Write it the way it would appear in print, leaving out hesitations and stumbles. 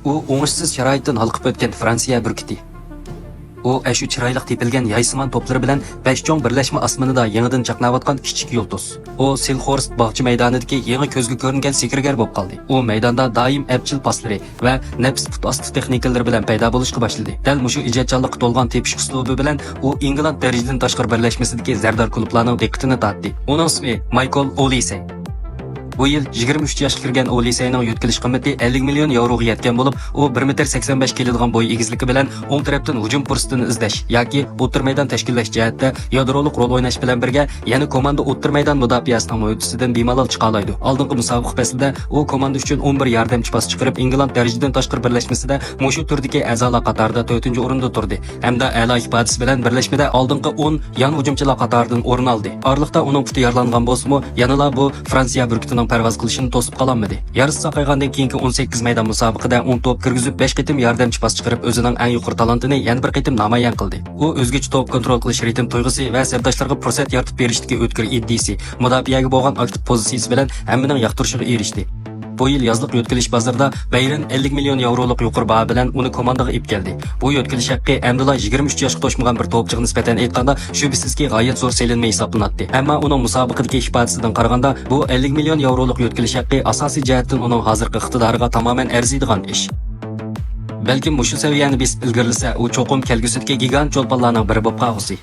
U o'ngishsiz sharoitdan halqib o'tgan Fransiya burkiti. U shu chiroyli tepilgan yaysimon to'plari bilan besh cho'ng birlashma osmonida yangidan chaqnayotgan kichik yulduz. U Selhorst bog'cha maydonidagi yangi ko'zga ko'ringan sekrgar bo'lib qoldi. U maydonda doim apchil paslari va nafs put osti texnikalar bilan paydo bo'lishga boshladi. Dal mushu ijodchanlikqa to'lgan tepish uslubi bilan u England darajadan tashqari birlashmasidagi zardor klublarning diqqatini tortdi. Uning ismi Michael Olise. Bu yil 23 yoshga kirgan Oliseyning yo'tkilish qiymati 50 million yevroga yetgan bo'lib, u 1,85 m keladigan bo'y egizligi bilan o'ng tarafdan hujum fursatini izlash yoki o'tir maydon tashkillash jihatda yadroliq rol o'ynash bilan birga yana komanda o'tir maydon mudofaasining muhitisidan bemalol chiqa oladi. Oldingi musobaqa faslida u komanda uchun 11 yordamchi pas chiqarib, England darajadan tashqari birlashmasida mushu turdagi a'zolar qatorida 4-o'rinda turdi. Hamda a'lo ifodasi bilan birlashmada oldingi 10 yan hujumchilar qatoridan o'rin oldi. Orliqda uning puti yorlangan bo'lsa-mu, yanala bu Fransiya burkutining parvoz qilishini to'sib qololmadi. Yarisi saqaygandan keyingi 18 maydon musobaqada 10 to'p kirgizib 5 qitim yordamchi pas chiqarib o'zining eng yuqori talantini yana bir qitim namoyon qildi. U o'zgacha to'p kontrol qilish ritm tuyg'usi va safdoshlarga fursat yaratib berishdagi o'tkir iddisi, mudofiaga bo'lgan aktiv pozitsiyasi bilan hammaning yoqtirishiga erishdi. Bu yil yozliq yo'tkilish bozorida Bayern 50 million yevrolik yuqori baho bilan uni komandaga ib keldi. Bu yo'tkilish haqqi Amdullah 23 yoshga to'shmagan bir to'pchiga nisbatan aytganda shubhisizki g'oyat zo'r selinma hisoblanadi. Ammo uning musobaqadagi ifodasidan qaraganda bu 50 million yevrolik yo'tkilish haqqi asosiy jihatdan uning hozirgi iqtidoriga tamoman arziydigan ish. Balkim mushu saviyani biz ilgarilasa, u cho'qim kelgusidagi gigant cho'lponlarning biri bo'lib qolgusi.